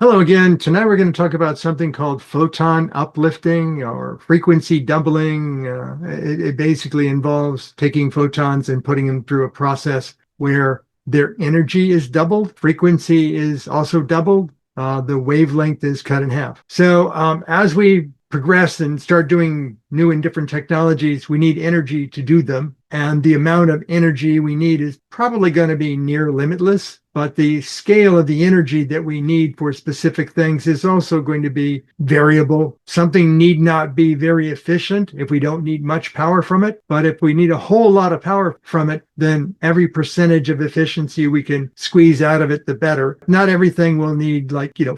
Hello again. Tonight we're going to talk about something called photon uplifting or frequency doubling. It basically involves taking photons and putting them through a process where their energy is doubled, frequency is also doubled, the wavelength is cut in half. So as we progress and start doing new and different technologies, we need energy to do them. And the amount of energy we need is probably going to be near limitless. But the scale of the energy that we need for specific things is also going to be variable. Something need not be very efficient if we don't need much power from it. But if we need a whole lot of power from it, then every percentage of efficiency we can squeeze out of it, the better. Not everything will need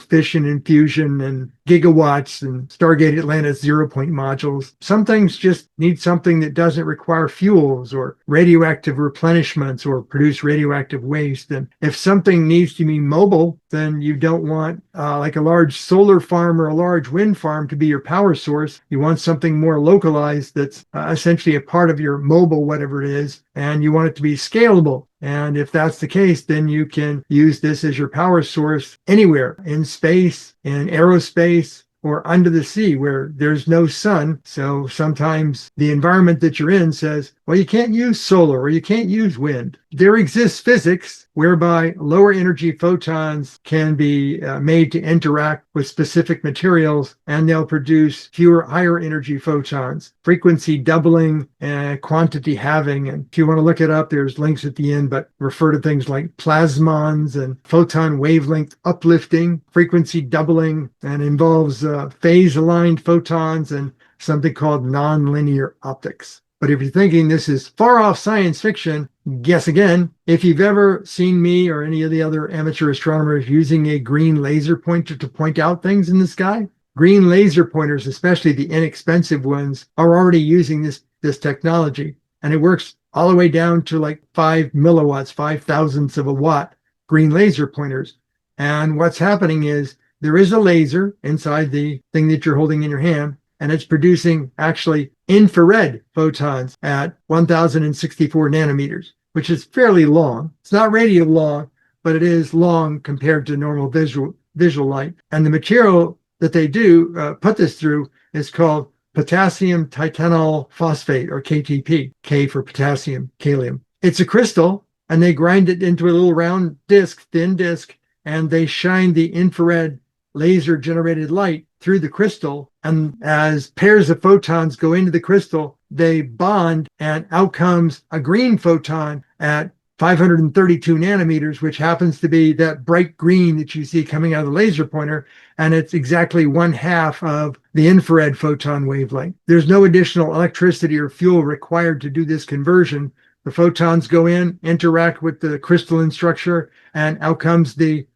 fission and fusion and gigawatts and Stargate Atlantis 0-point modules. Some things just need something that doesn't require fuels or radioactive replenishments or produce radioactive waste. And if something needs to be mobile, then you don't want like a large solar farm or a large wind farm to be your power source. You want something more localized that's essentially a part of your mobile, whatever it is, and you want it to be scalable. And if that's the case, then you can use this as your power source anywhere in space, in aerospace, or under the sea where there's no sun. So sometimes the environment that you're in says, well, you can't use solar or you can't use wind. There exists physics whereby lower energy photons can be made to interact with specific materials, and they'll produce fewer higher energy photons, frequency doubling and quantity halving. And if you want to look it up, there's links at the end, but refer to things like plasmons and photon wavelength uplifting, frequency doubling, and involves phase-aligned photons and something called nonlinear optics. But if you're thinking this is far off science fiction, guess again. If you've ever seen me or any of the other amateur astronomers using a green laser pointer to point out things in the sky, green laser pointers, especially the inexpensive ones, are already using this technology. And it works all the way down to like 5 milliwatts, 5 thousandths of a watt, green laser pointers. And what's happening is there is a laser inside the thing that you're holding in your hand, and it's producing actually infrared photons at 1064 nanometers, which is fairly long. It's not radio long, but it is long compared to normal visual light. And the material that they do put this through is called potassium titanyl phosphate, or KTP, K for potassium, kalium. It's a crystal, and they grind it into a little round disc, thin disc, and they shine the infrared laser generated light through the crystal. And as pairs of photons go into the crystal, they bond, and out comes a green photon at 532 nanometers, which happens to be that bright green that you see coming out of the laser pointer. And it's exactly 1/2 of the infrared photon wavelength. There's no additional electricity or fuel required to do this conversion. The photons go in, interact with the crystalline structure, and out comes the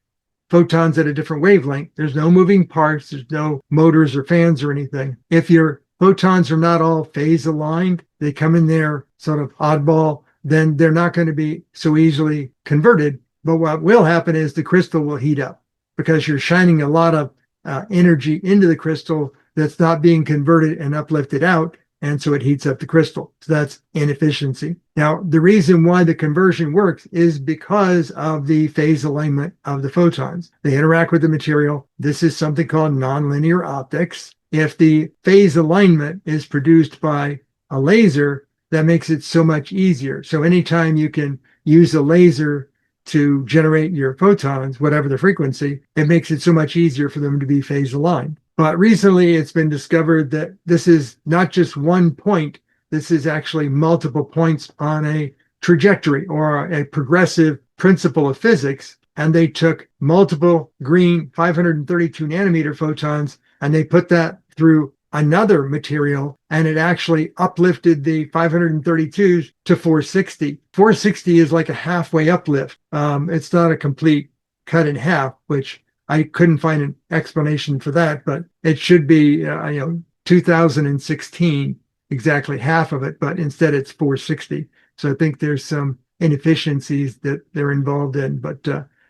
photons at a different wavelength. There's no moving parts. There's no motors or fans or anything. If your photons are not all phase aligned, they come in there sort of oddball, then they're not going to be so easily converted. But what will happen is the crystal will heat up because you're shining a lot of energy into the crystal that's not being converted and uplifted out. And so it heats up the crystal. So that's inefficiency. Now, the reason why the conversion works is because of the phase alignment of the photons. They interact with the material. This is something called nonlinear optics. If the phase alignment is produced by a laser, that makes it so much easier. So anytime you can use a laser to generate your photons, whatever the frequency, it makes it so much easier for them to be phase aligned. But recently it's been discovered that this is not just one point. This is actually multiple points on a trajectory or a progressive principle of physics. And they took multiple green 532 nanometer photons and they put that through another material, and it actually uplifted the 532s to 460. 460 is like a halfway uplift. It's not a complete cut in half, which I couldn't find an explanation for that, but it should be, 2016, exactly half of it, but instead it's 460. So I think there's some inefficiencies that they're involved in. But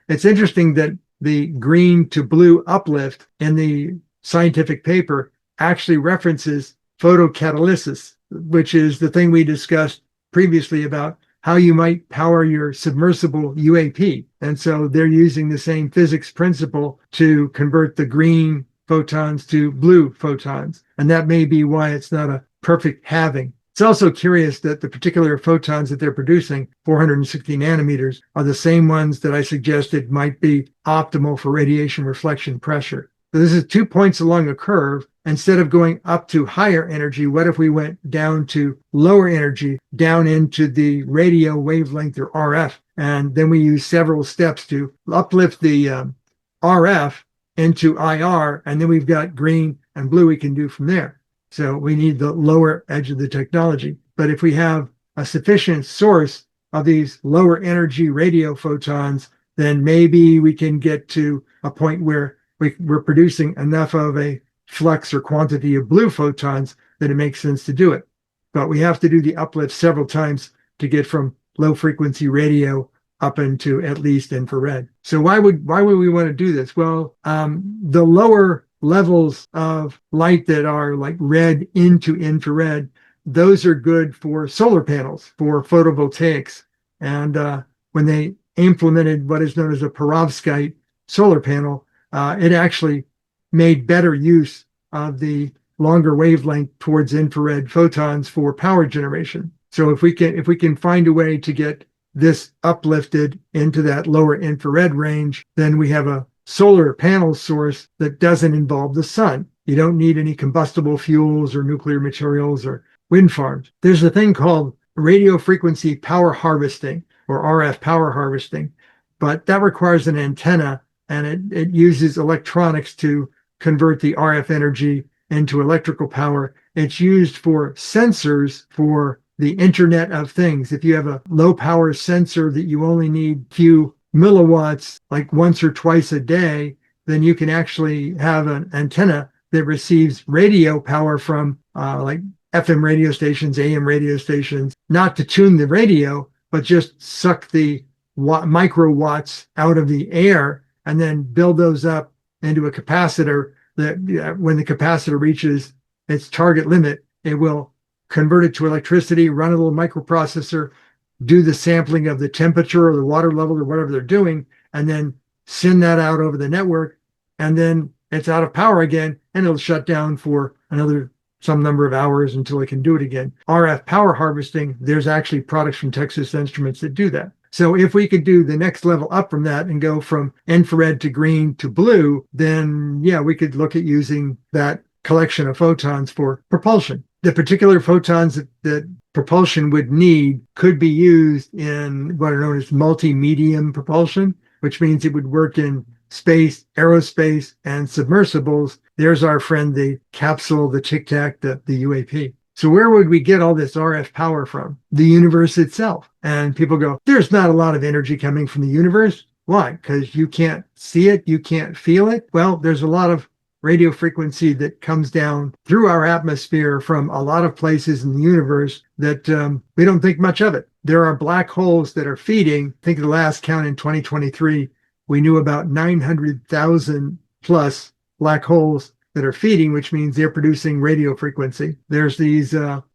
it's interesting that the green to blue uplift in the scientific paper actually references photocatalysis, which is the thing we discussed previously about how you might power your submersible UAP. And so they're using the same physics principle to convert the green photons to blue photons. And that may be why it's not a perfect halving. It's also curious that the particular photons that they're producing, 460 nanometers, are the same ones that I suggested might be optimal for radiation reflection pressure. So this is 2 points along a curve. Instead of going up to higher energy, what if we went down to lower energy, down into the radio wavelength or RF? And then we use several steps to uplift the RF into IR, and then we've got green and blue we can do from there. So we need the lower edge of the technology. But if we have a sufficient source of these lower energy radio photons, then maybe we can get to a point where we're producing enough of a flux or quantity of blue photons that it makes sense to do it. But we have to do the uplift several times to get from low frequency radio up into at least infrared. So why would we want to do this? Well, the lower levels of light that are like red into infrared, those are good for solar panels, for photovoltaics. And when they implemented what is known as a perovskite solar panel, it actually made better use of the longer wavelength towards infrared photons for power generation. So if we can find a way to get this uplifted into that lower infrared range, then we have a solar panel source that doesn't involve the sun. You don't need any combustible fuels or nuclear materials or wind farms. There's a thing called radio frequency power harvesting, or RF power harvesting, but that requires an antenna, and it uses electronics to convert the RF energy into electrical power. It's used for sensors for the Internet of Things. If you have a low power sensor that you only need a few milliwatts, like once or twice a day, then you can actually have an antenna that receives radio power from like FM radio stations, AM radio stations, not to tune the radio, but just suck the microwatts out of the air and then build those up into a capacitor that when the capacitor reaches its target limit, it will convert it to electricity, run a little microprocessor, do the sampling of the temperature or the water level or whatever they're doing, and then send that out over the network. And then it's out of power again, and it'll shut down for another some number of hours until it can do it again. RF power harvesting, there's actually products from Texas Instruments that do that. So if we could do the next level up from that and go from infrared to green to blue, then yeah, we could look at using that collection of photons for propulsion. The particular photons that propulsion would need could be used in what are known as multi-medium propulsion, which means it would work in space, aerospace, and submersibles. There's our friend, the capsule, the Tic Tac, the UAP. So where would we get all this RF power from? The universe itself. And people go, there's not a lot of energy coming from the universe. Why? Because you can't see it, you can't feel it. Well, there's a lot of radio frequency that comes down through our atmosphere from a lot of places in the universe that we don't think much of it. There are black holes that are feeding. I think the last count in 2023, we knew about 900,000 plus black holes that are feeding, which means they're producing radio frequency. There's these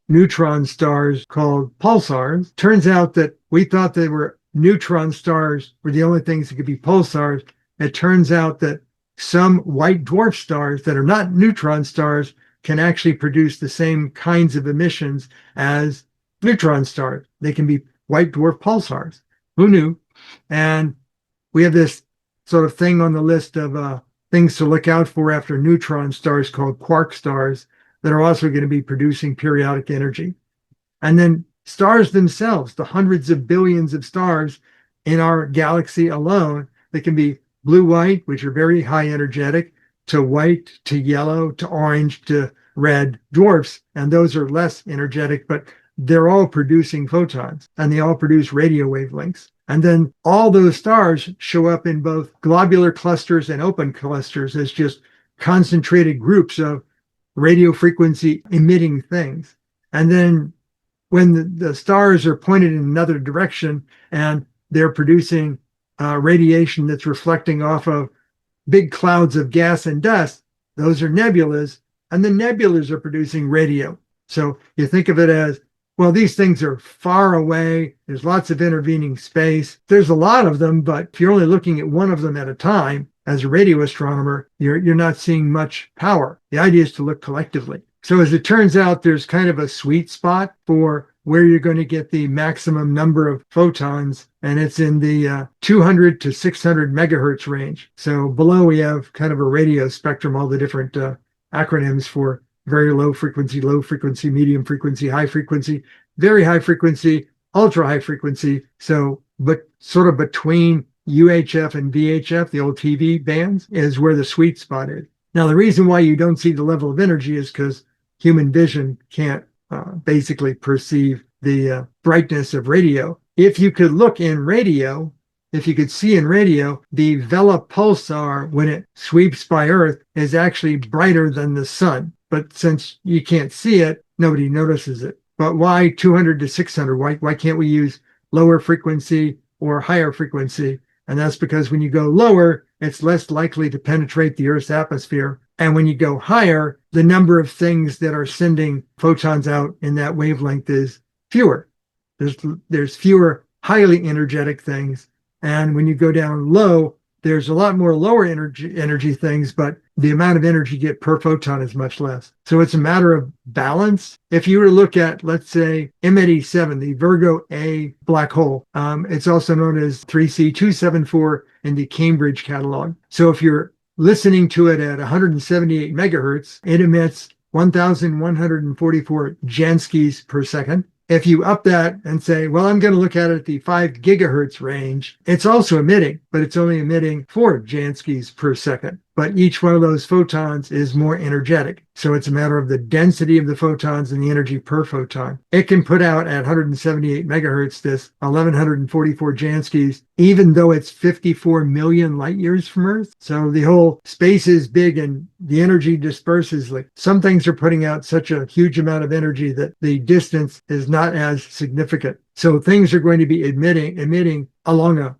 neutron stars called pulsars. Turns out that we thought they were neutron stars were the only things that could be pulsars. It turns out that some white dwarf stars that are not neutron stars can actually produce the same kinds of emissions as neutron stars. They can be white dwarf pulsars. Who knew? And we have this sort of thing on the list of things to look out for after neutron stars called quark stars that are also going to be producing periodic energy. And then stars themselves, the hundreds of billions of stars in our galaxy alone, that can be blue-white, which are very high energetic, to white, to yellow, to orange, to red dwarfs. And those are less energetic, but they're all producing photons, and they all produce radio wavelengths. And then all those stars show up in both globular clusters and open clusters as just concentrated groups of radio frequency emitting things. And then when the stars are pointed in another direction and they're producing radiation that's reflecting off of big clouds of gas and dust, those are nebulas, and the nebulas are producing radio. So you think of it as Well, these things are far away. There's lots of intervening space. There's a lot of them, but if you're only looking at one of them at a time, as a radio astronomer, you're not seeing much power. The idea is to look collectively. So as it turns out, there's kind of a sweet spot for where you're going to get the maximum number of photons, and it's in the 200 to 600 megahertz range. So below we have kind of a radio spectrum, all the different acronyms for very low frequency, medium frequency, high frequency, very high frequency, ultra high frequency. So, but sort of between UHF and VHF, the old TV bands, is where the sweet spot is. Now, the reason why you don't see the level of energy is because human vision can't basically perceive the brightness of radio. If you could look in radio, if you could see in radio, the Vela pulsar, when it sweeps by Earth, is actually brighter than the sun. But since you can't see it, nobody notices it. But why 200 to 600? Why can't we use lower frequency or higher frequency? And that's because when you go lower, it's less likely to penetrate the Earth's atmosphere. And when you go higher, the number of things that are sending photons out in that wavelength is fewer. There's fewer highly energetic things. And when you go down low, there's a lot more lower energy things, but the amount of energy you get per photon is much less. So it's a matter of balance. If you were to look at, let's say, M87, the Virgo A black hole, it's also known as 3C274 in the Cambridge catalog. So if you're listening to it at 178 megahertz, it emits 1,144 Janskis per second. If you up that and say, well, I'm going to look at it at the 5 gigahertz range, it's also emitting, but it's only emitting 4 Janskis per second. But each one of those photons is more energetic. So it's a matter of the density of the photons and the energy per photon. It can put out at 178 megahertz this 1,144 Janskis, even though it's 54 million light years from Earth. So the whole space is big and the energy disperses. Like some things are putting out such a huge amount of energy that the distance is not as significant. So things are going to be emitting along a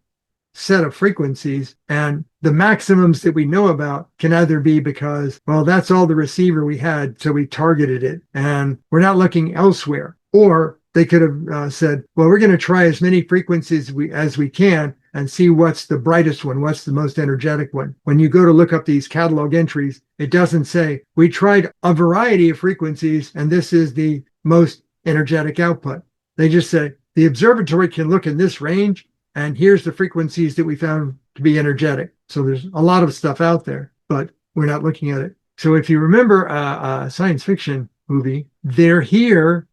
set of frequencies, and the maximums that we know about can either be because, well, that's all the receiver we had, so we targeted it and we're not looking elsewhere, or they could have said, well, we're going to try as many frequencies as we can and see what's the brightest one, what's the most energetic one. When you go to look up these catalog entries, it doesn't say we tried a variety of frequencies and this is the most energetic output. They just say the observatory can look in this range and here's the frequencies that we found to be energetic. So there's a lot of stuff out there, but we're not looking at it. So if you remember a science fiction movie, they're here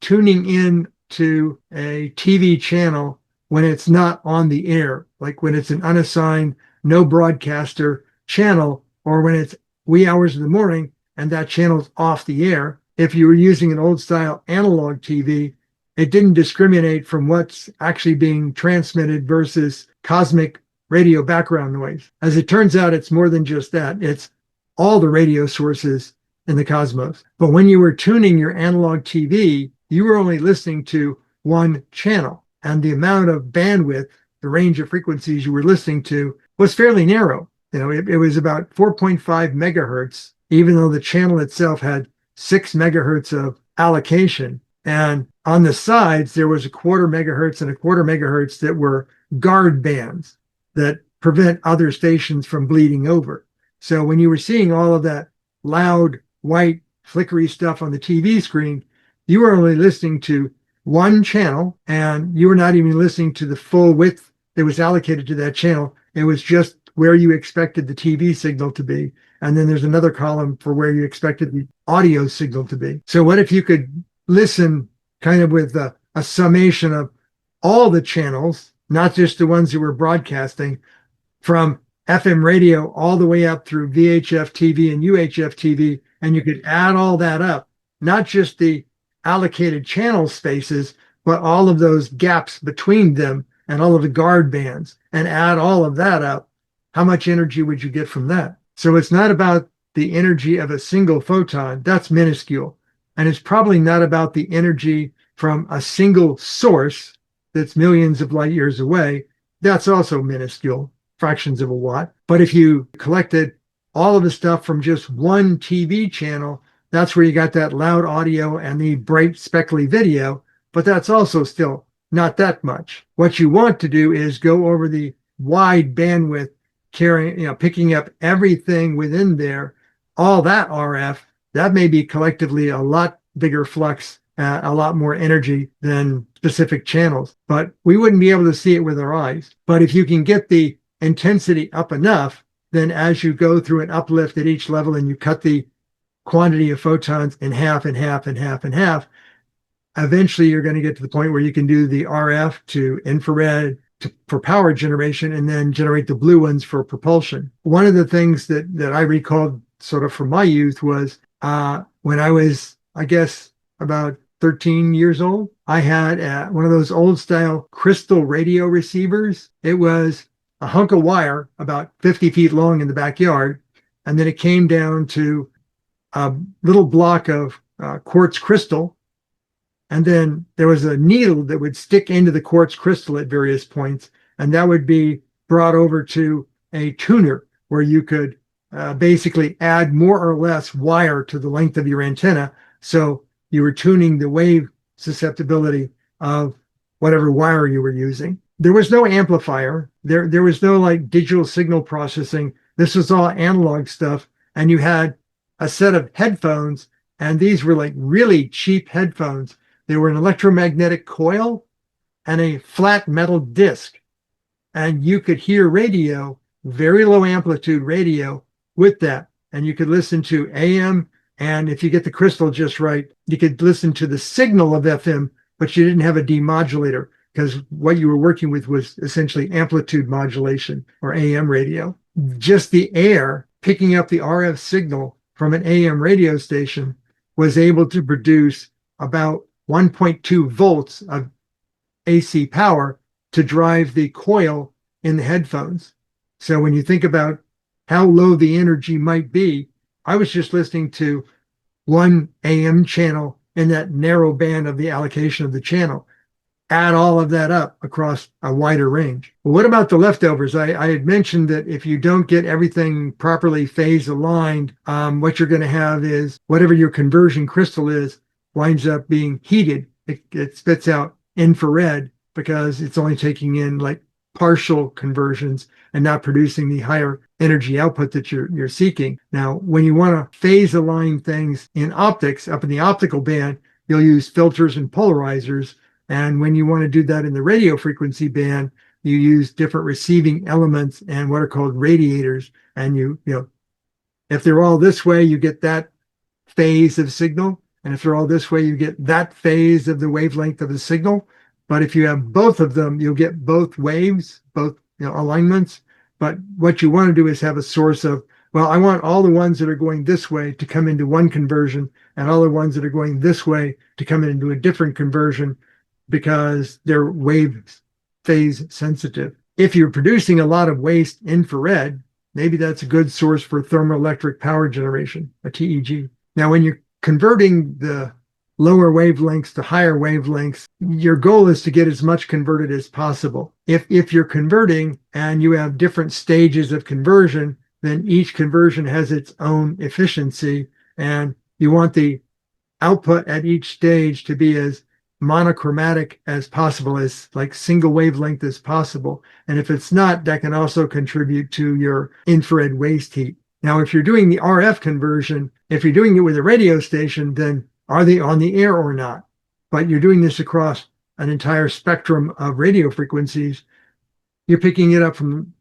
tuning in to a TV channel when it's not on the air, like when it's an unassigned, no broadcaster channel, or when it's wee hours in the morning and that channel's off the air. If you were using an old style analog TV, it didn't discriminate from what's actually being transmitted versus cosmic radio background noise. As it turns out, it's more than just that. It's all the radio sources in the cosmos. But when you were tuning your analog TV, you were only listening to one channel. And the amount of bandwidth, the range of frequencies you were listening to was fairly narrow. You know, it was about 4.5 megahertz, even though the channel itself had 6 megahertz of allocation. And on the sides, there was a quarter megahertz and a quarter megahertz that were guard bands that prevent other stations from bleeding over. So when you were seeing all of that loud, white, flickery stuff on the TV screen, you were only listening to one channel, and you were not even listening to the full width that was allocated to that channel. It was just where you expected the TV signal to be. And then there's another column for where you expected the audio signal to be. So what if you could listen kind of with a summation of all the channels, not just the ones that were broadcasting, from FM radio all the way up through VHF TV and UHF TV, and you could add all that up, not just the allocated channel spaces, but all of those gaps between them and all of the guard bands, and add all of that up. How much energy would you get from that? So it's not about the energy of a single photon. That's minuscule. And it's probably not about the energy from a single source that's millions of light years away. That's also minuscule, fractions of a watt. But if you collected all of the stuff from just one TV channel, That's where you got that loud audio and the bright speckly video, but that's also still not that much. What you want to do is go over the wide bandwidth, carrying, picking up everything within there, all that RF. That may be collectively a lot bigger flux, a lot more energy than specific channels, but we wouldn't be able to see it with our eyes. But if you can get the intensity up enough, then as you go through an uplift at each level and you cut the quantity of photons in half and half and half and half, eventually you're going to get to the point where you can do the RF to infrared for power generation and then generate the blue ones for propulsion. One of the things that I recalled sort of from my youth was when I was, I guess, about 13 years old, I had one of those old style crystal radio receivers. It was a hunk of wire about 50 feet long in the backyard. And then it came down to a little block of quartz crystal. And then there was a needle that would stick into the quartz crystal at various points. And that would be brought over to a tuner where you could basically add more or less wire to the length of your antenna. So you were tuning the wave susceptibility of whatever wire you were using. There was no amplifier. There was no like digital signal processing. This was all analog stuff. And you had a set of headphones, and these were like really cheap headphones. They were an electromagnetic coil and a flat metal disc. And you could hear radio, very low amplitude radio with that. And you could listen to AM. And if you get the crystal just right, you could listen to the signal of FM, but you didn't have a demodulator because what you were working with was essentially amplitude modulation or AM radio. Just the air picking up the RF signal from an AM radio station was able to produce about 1.2 volts of AC power to drive the coil in the headphones. So when you think about how low the energy might be, I was just listening to one AM channel in that narrow band of the allocation of the channel. Add all of that up across a wider range. Well, what about the leftovers? I had mentioned that if you don't get everything properly phase aligned, what you're going to have is whatever your conversion crystal is winds up being heated. It spits out infrared because it's only taking in like partial conversions and not producing the higher energy output that you're seeking. Now, when you want to phase align things in optics, up in the optical band, you'll use filters and polarizers. And when you want to do that in the radio frequency band, you use different receiving elements and what are called radiators. And if they're all this way, you get that phase of signal. And if they're all this way, you get that phase of the wavelength of the signal. But if you have both of them, you'll get both waves, both alignments. But what you want to do is have a source of, well, I want all the ones that are going this way to come into one conversion and all the ones that are going this way to come into a different conversion because they're wave phase sensitive. If you're producing a lot of waste infrared, maybe that's a good source for thermoelectric power generation, a TEG. Now, when you're converting the lower wavelengths to higher wavelengths, your goal is to get as much converted as possible. If you're converting and you have different stages of conversion, then each conversion has its own efficiency, and you want the output at each stage to be as monochromatic as possible, as like single wavelength as possible. And if it's not, that can also contribute to your infrared waste heat. Now, if you're doing the RF conversion, if you're doing it with a radio station, then are they on the air or not? But you're doing this across an entire spectrum of radio frequencies. You're picking it up from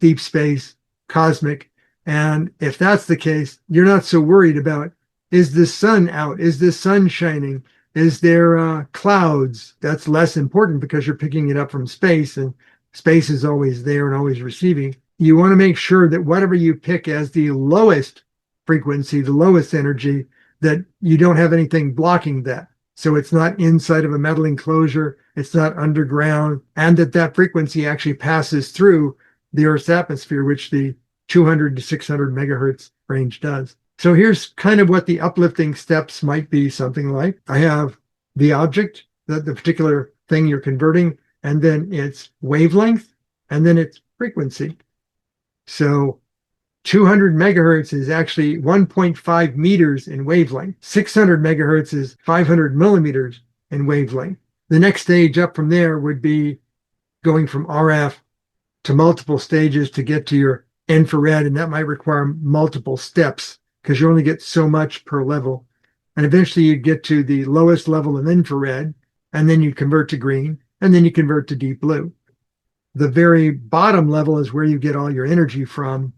deep space, cosmic. And if that's the case, you're not so worried about, is the sun out? Is the sun shining? Is there clouds? That's less important because you're picking it up from space, and space is always there and always receiving. You want to make sure that whatever you pick as the lowest frequency, the lowest energy, that you don't have anything blocking that. So it's not inside of a metal enclosure, it's not underground, and that frequency actually passes through the Earth's atmosphere, which the 200 to 600 megahertz range does. So here's kind of what the uplifting steps might be something like. I have the object, the particular thing you're converting, and then its wavelength, and then its frequency. So 200 megahertz is actually 1.5 meters in wavelength. 600 megahertz is 500 millimeters in wavelength. The next stage up from there would be going from RF to multiple stages to get to your infrared, and that might require multiple steps because you only get so much per level. And eventually you'd get to the lowest level of infrared, and then you convert to green, and then you convert to deep blue. The very bottom level is where you get all your energy from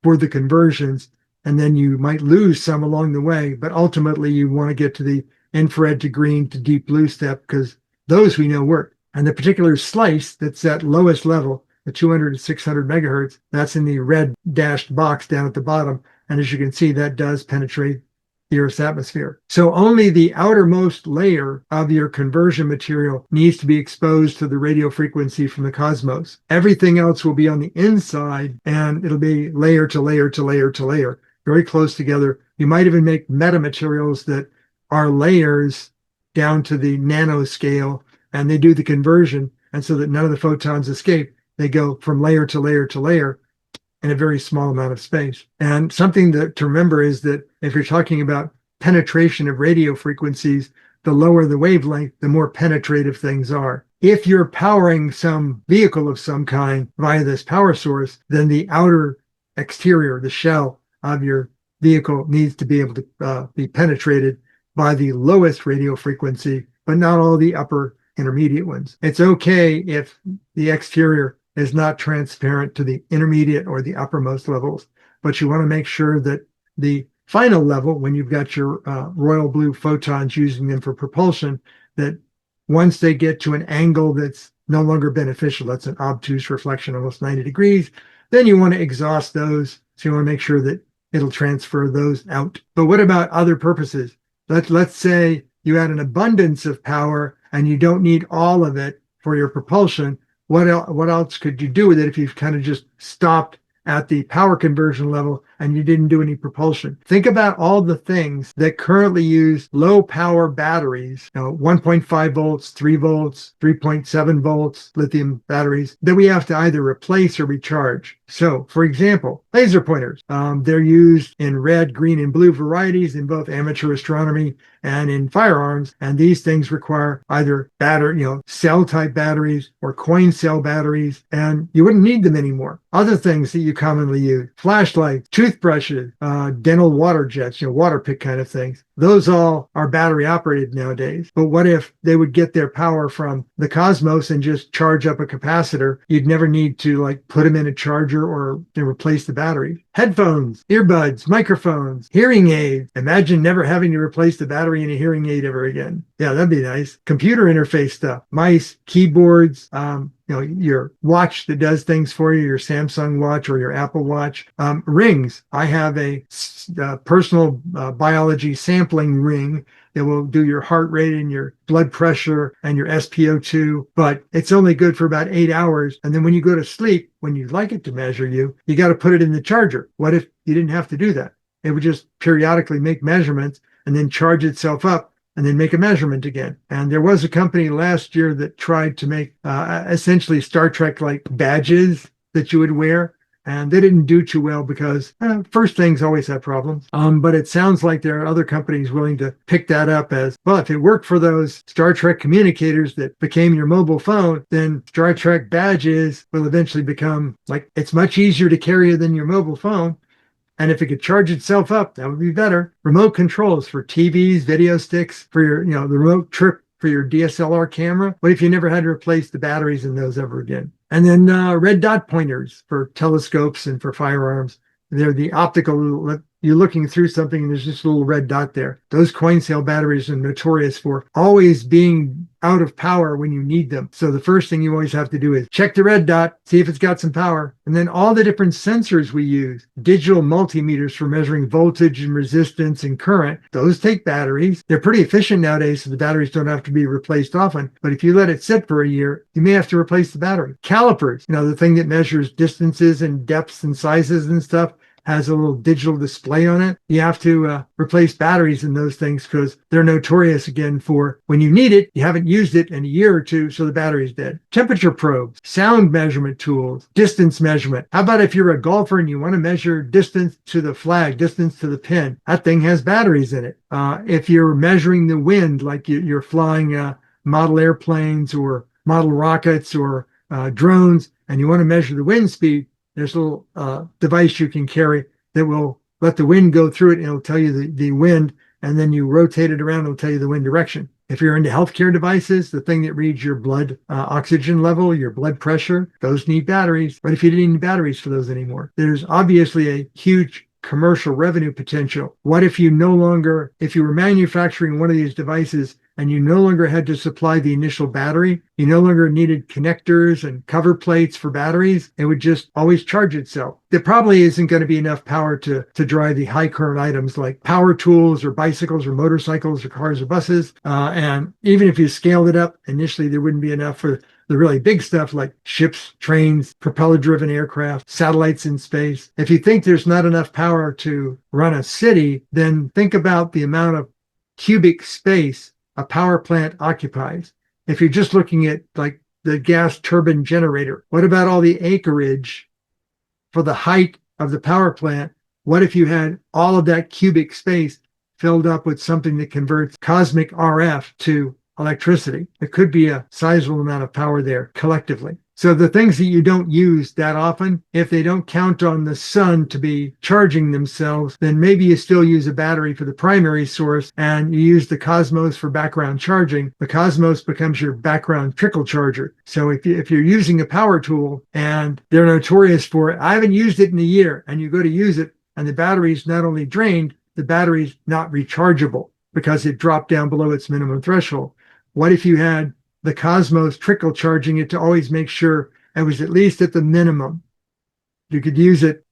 for the conversions, and then you might lose some along the way, but ultimately you want to get to the infrared to green to deep blue step because those we know work. And the particular slice that's at lowest level, the 200 to 600 megahertz, that's in the red dashed box down at the bottom. And as you can see, that does penetrate the Earth's atmosphere. So only the outermost layer of your conversion material needs to be exposed to the radio frequency from the cosmos. Everything else will be on the inside, and it'll be layer to layer to layer to layer, very close together. You might even make metamaterials that are layers down to the nanoscale, and they do the conversion. And so that none of the photons escape, they go from layer to layer to layer in a very small amount of space. And something to remember is that if you're talking about penetration of radio frequencies, the lower the wavelength, the more penetrative things are. If you're powering some vehicle of some kind via this power source, then the outer exterior, the shell of your vehicle needs to be able to be penetrated by the lowest radio frequency, but not all the upper intermediate ones. It's okay if the exterior is not transparent to the intermediate or the uppermost levels, but you want to make sure that the final level, when you've got your royal blue photons using them for propulsion, that once they get to an angle that's no longer beneficial, that's an obtuse reflection, almost 90 degrees, then you want to exhaust those. So you want to make sure that it'll transfer those out. But what about other purposes? Let's say you had an abundance of power and you don't need all of it for your propulsion. What else could you do with it if you've kind of just stopped at the power conversion level and you didn't do any propulsion? Think about all the things that currently use low power batteries, 1.5 volts, 3 volts, 3.7 volts lithium batteries that we have to either replace or recharge. So, for example, laser pointers. They're used in red, green, and blue varieties in both amateur astronomy and in firearms. And these things require either cell type batteries or coin cell batteries, and you wouldn't need them anymore. Other things that you commonly use, flashlights, toothbrushes, dental water jets, water pick kind of things. Those all are battery operated nowadays. But what if they would get their power from the cosmos and just charge up a capacitor? You'd never need to put them in a charger or replace the battery. Headphones, earbuds, microphones, hearing aids. Imagine never having to replace the battery in a hearing aid ever again. Yeah, that'd be nice. Computer interface stuff, mice, keyboards, your watch that does things for you, your Samsung watch or your Apple watch, rings. I have a personal biology sampling ring that will do your heart rate and your blood pressure and your SpO2, but it's only good for about 8 hours. And then when you go to sleep, when you'd like it to measure you got to put it in the charger. What if you didn't have to do that? It would just periodically make measurements and then charge itself up and then make a measurement again. And there was a company last year that tried to make essentially Star Trek-like badges that you would wear. And they didn't do too well because first things always have problems. But it sounds like there are other companies willing to pick that up as, well, if it worked for those Star Trek communicators that became your mobile phone, then Star Trek badges will eventually become it's much easier to carry than your mobile phone. And if it could charge itself up, that would be better. Remote controls for TVs, video sticks, for your, the remote trip for your DSLR camera. What if you never had to replace the batteries in those ever again? And then red dot pointers for telescopes and for firearms. They're the optical, you're looking through something and there's just a little red dot there. Those coin cell batteries are notorious for always being out of power when you need them. So the first thing you always have to do is check the red dot, see if it's got some power. And then all the different sensors we use, digital multimeters for measuring voltage and resistance and current, those take batteries. They're pretty efficient nowadays, so the batteries don't have to be replaced often. But if you let it sit for a year, you may have to replace the battery. Calipers, the thing that measures distances and depths and sizes and stuff, has a little digital display on it. You have to replace batteries in those things because they're notorious again for when you need it, you haven't used it in a year or two, so the battery's dead. Temperature probes, sound measurement tools, distance measurement. How about if you're a golfer and you want to measure distance to the flag, distance to the pin? That thing has batteries in it. If you're measuring the wind, like you're flying model airplanes or model rockets or drones, and you want to measure the wind speed, there's a little device you can carry that will let the wind go through it, and it'll tell you the wind, and then you rotate it around, it'll tell you the wind direction. If you're into healthcare devices, the thing that reads your blood oxygen level, your blood pressure, those need batteries. But if you didn't need batteries for those anymore, there's obviously a huge commercial revenue potential. What if you were manufacturing one of these devices and you no longer had to supply the initial battery, you no longer needed connectors and cover plates for batteries, it would just always charge itself. There probably isn't going to be enough power to drive the high current items like power tools or bicycles or motorcycles or cars or buses. And even if you scaled it up, initially there wouldn't be enough for the really big stuff like ships, trains, propeller-driven aircraft, satellites in space. If you think there's not enough power to run a city, then think about the amount of cubic space a power plant occupies. If you're just looking at like the gas turbine generator, what about all the acreage for the height of the power plant? What if you had all of that cubic space filled up with something that converts cosmic RF to electricity? It could be a sizable amount of power there collectively. So the things that you don't use that often, if they don't count on the sun to be charging themselves, then maybe you still use a battery for the primary source and you use the Cosmos for background charging. The Cosmos becomes your background trickle charger. So if you're using a power tool and they're notorious for it, I haven't used it in a year, and you go to use it and the battery's not only drained, the battery's not rechargeable because it dropped down below its minimum threshold. What if you had the Cosmos trickle charging it to always make sure it was at least at the minimum? You could use it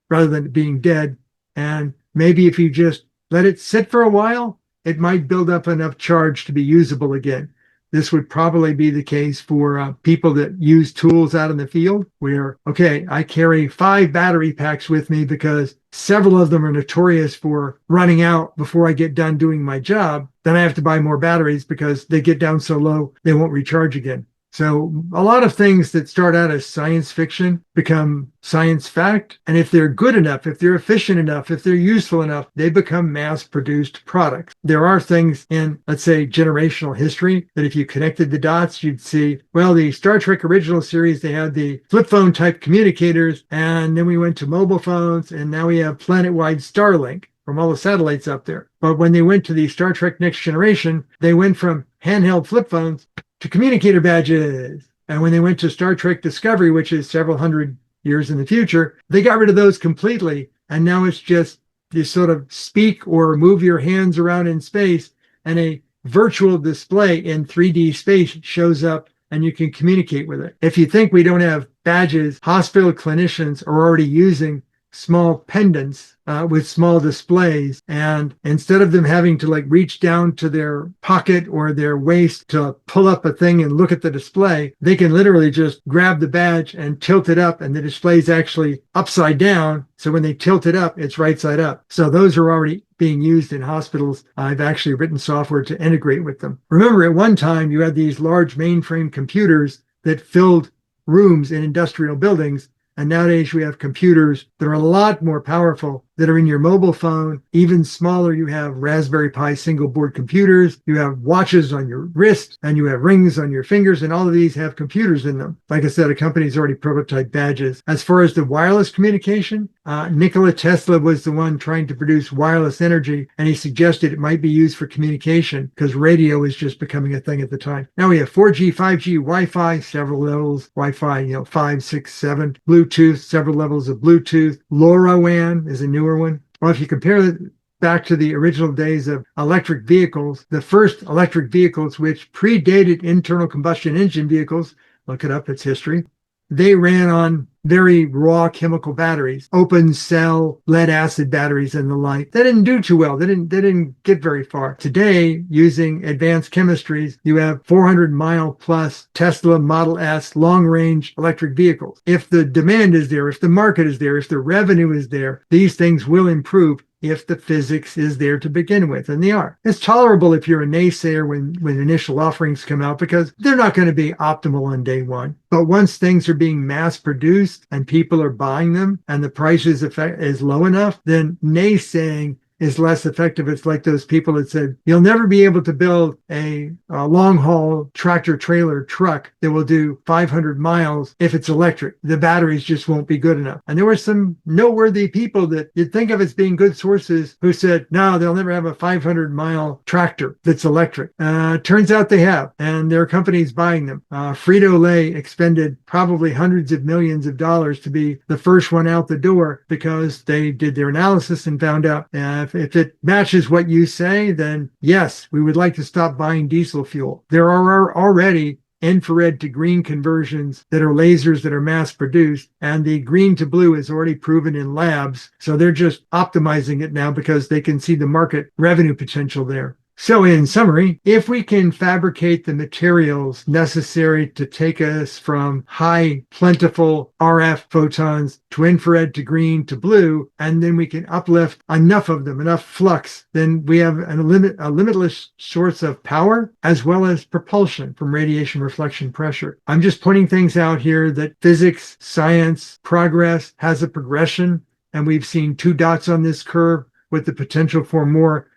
rather than it being dead. And maybe if you just let it sit for a while, it might build up enough charge to be usable again. This would probably be the case for people that use tools out in the field where, okay, I carry 5 battery packs with me because several of them are notorious for running out before I get done doing my job. Then I have to buy more batteries because they get down so low, they won't recharge again. So a lot of things that start out as science fiction become science fact. And if they're good enough, if they're efficient enough, if they're useful enough, they become mass-produced products. There are things in, let's say, generational history that if you connected the dots, you'd see, well, the Star Trek original series, they had the flip phone type communicators, and then we went to mobile phones, and now we have planet-wide Starlink from all the satellites up there. But when they went to the Star Trek Next Generation, they went from handheld flip phones to communicator badges. And when they went to Star Trek Discovery, which is several hundred years in the future, they got rid of those completely. And now it's just you sort of speak or move your hands around in space, and a virtual display in 3D space shows up and you can communicate with it. If you think we don't have badges, hospital clinicians are already using small pendants with small displays, and instead of them having to like reach down to their pocket or their waist to pull up a thing and look at the display, they can literally just grab the badge and tilt it up, and the display's actually upside down, so when they tilt it up, it's right side up. So those are already being used in hospitals. I've actually written software to integrate with them. Remember, at one time you had these large mainframe computers that filled rooms in industrial buildings. And nowadays we have computers that are a lot more powerful that are in your mobile phone. Even smaller, you have Raspberry Pi single board computers. You have watches on your wrist, and you have rings on your fingers, and all of these have computers in them. Like I said, a company's already prototyped badges. As far as the wireless communication, Nikola Tesla was the one trying to produce wireless energy, and he suggested it might be used for communication because radio was just becoming a thing at the time. Now we have 4G, 5G, Wi-Fi, several levels, Wi-Fi, 5, 6, 7, Bluetooth, several levels of Bluetooth. LoRaWAN is a newer one. Well, if you compare it back to the original days of electric vehicles, the first electric vehicles, which predated internal combustion engine vehicles, look it up, it's history, they ran on very raw chemical batteries, open cell lead acid batteries and the like. They didn't do too well. They didn't get very far. Today, using advanced chemistries, you have 400-mile plus Tesla Model S long range electric vehicles. If the demand is there, if the market is there, if the revenue is there, these things will improve if the physics is there to begin with, and they are. It's tolerable if you're a naysayer when initial offerings come out, because they're not going to be optimal on day one. But once things are being mass produced and people are buying them and the price is low enough, then naysaying is less effective. It's like those people that said, you'll never be able to build a long haul tractor trailer truck that will do 500 miles if it's electric. The batteries just won't be good enough. And there were some noteworthy people that you'd think of as being good sources who said, no, they'll never have a 500-mile tractor that's electric. Turns out they have, and there are companies buying them. Frito-Lay expended probably hundreds of millions of dollars to be the first one out the door because they did their analysis and found out if it matches what you say, then yes, we would like to stop buying diesel fuel. There are already infrared to green conversions that are lasers that are mass produced, and the green to blue is already proven in labs. So they're just optimizing it now because they can see the market revenue potential there. So in summary, if we can fabricate the materials necessary to take us from high, plentiful RF photons to infrared to green to blue, and then we can uplift enough of them, enough flux, then we have a limitless source of power as well as propulsion from radiation reflection pressure. I'm just pointing things out here that physics, science, progress has a progression, and we've seen 2 dots on this curve with the potential for more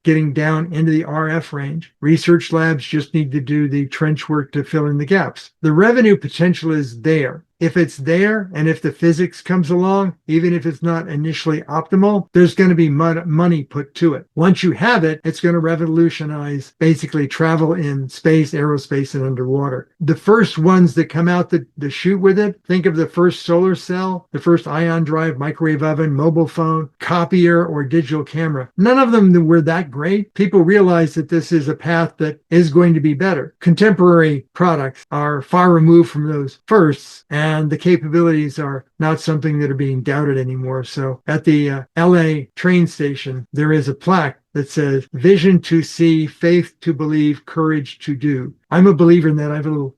getting down into the RF range. Research labs just need to do the trench work to fill in the gaps. The revenue potential is there. If it's there, and if the physics comes along, even if it's not initially optimal, there's going to be money put to it. Once you have it, it's going to revolutionize basically travel in space, aerospace, and underwater. The first ones that come out the chute with it, think of the first solar cell, the first ion drive, microwave oven, mobile phone, copier, or digital camera. None of them were that great. People realize that this is a path that is going to be better. Contemporary products are far removed from those firsts, and the capabilities are not something that are being doubted anymore. So at the LA train station, there is a plaque that says, vision to see, faith to believe, courage to do. I'm a believer in that. I have a little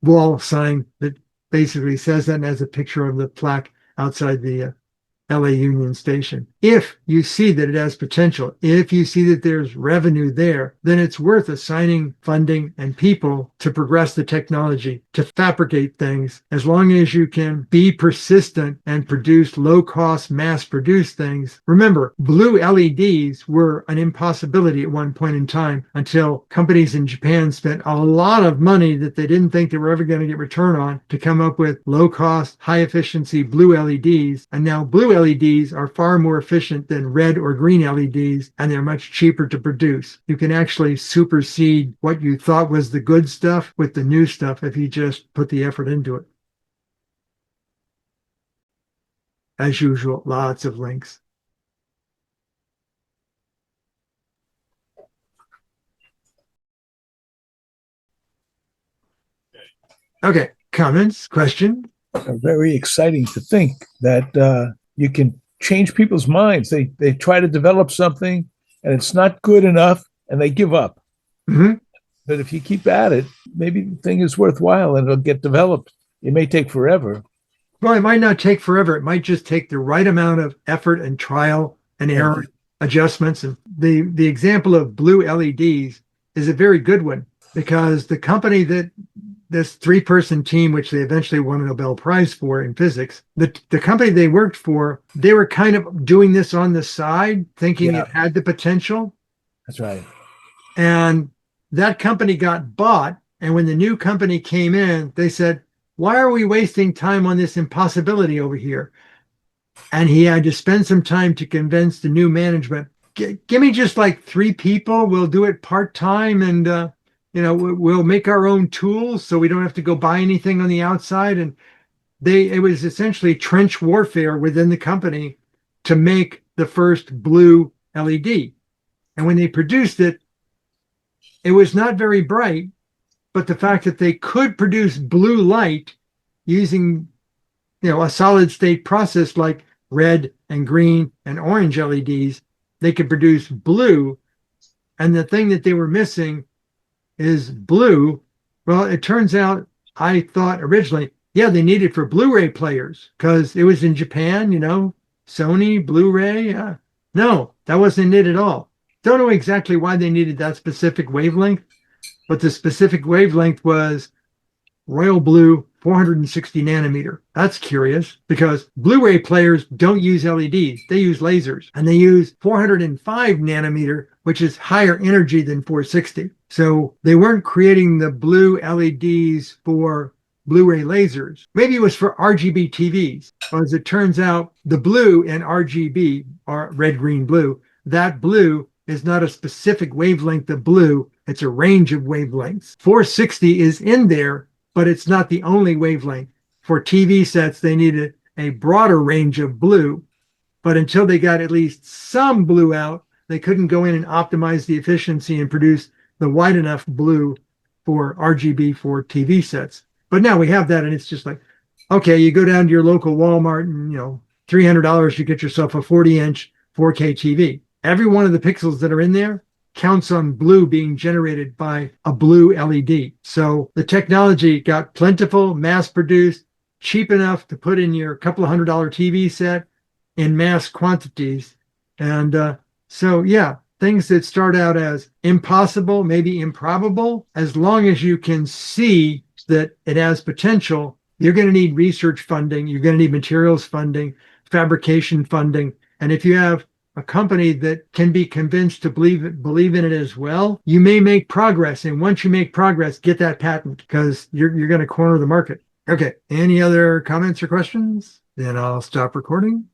wall sign that basically says that and has a picture of the plaque outside the LA Union Station. If you see that it has potential, if you see that there's revenue there, then it's worth assigning funding and people to progress the technology, to fabricate things. As long as you can be persistent and produce low-cost, mass-produced things. Remember, blue LEDs were an impossibility at one point in time until companies in Japan spent a lot of money that they didn't think they were ever going to get return on to come up with low-cost, high-efficiency blue LEDs. And now blue LEDs are far more efficient than red or green LEDs, and they're much cheaper to produce. You can actually supersede what you thought was the good stuff with the new stuff if you just put the effort into it. As usual, lots of links. Okay, comments, questions? Very exciting to think that you can change people's minds. They try to develop something and it's not good enough and they give up. Mm-hmm. But if you keep at it, maybe the thing is worthwhile and it'll get developed. It may take forever. Well, it might not take forever. It might just take the right amount of effort and trial and error adjustments. And the example of blue LEDs is a very good one, because the company that this 3-person team, which they eventually won a Nobel Prize for in physics, the company they worked for, they were kind of doing this on the side, thinking it had the potential. That's right. And that company got bought. And when the new company came in, they said, why are we wasting time on this impossibility over here? And he had to spend some time to convince the new management, give me just like 3 people. We'll do it part-time, and we'll make our own tools so we don't have to go buy anything on the outside. And it was essentially trench warfare within the company to make the first blue LED. And when they produced it, it was not very bright, but the fact that they could produce blue light using a solid state process like red and green and orange LEDs, they could produce blue. And the thing that they were missing is blue. Well, it turns out I thought originally, yeah, they needed for Blu-ray players because it was in Japan, Sony, Blu-ray. No, that wasn't it at all. Don't know exactly why they needed that specific wavelength, but the specific wavelength was royal blue 460 nanometer. That's curious because Blu-ray players don't use LEDs. They use lasers, and they use 405 nanometer, which is higher energy than 460. So they weren't creating the blue LEDs for Blu-ray lasers. Maybe it was for RGB TVs. But as it turns out, the blue in RGB, or red, green, blue, that blue is not a specific wavelength of blue. It's a range of wavelengths. 460 is in there, but it's not the only wavelength. For TV sets, they needed a broader range of blue. But until they got at least some blue out, they couldn't go in and optimize the efficiency and produce the wide enough blue for RGB for TV sets. But now we have that, and it's just like, okay, you go down to your local Walmart and, $300, you get yourself a 40-inch 4K TV. Every one of the pixels that are in there counts on blue being generated by a blue LED. So the technology got plentiful, mass-produced, cheap enough to put in your couple of $100 TV set in mass quantities. And so, yeah, things that start out as impossible, maybe improbable, as long as you can see that it has potential, you're going to need research funding, you're going to need materials funding, fabrication funding. And if you have a company that can be convinced to believe in it as well, you may make progress. And once you make progress, get that patent because you're going to corner the market. Okay. Any other comments or questions? Then I'll stop recording.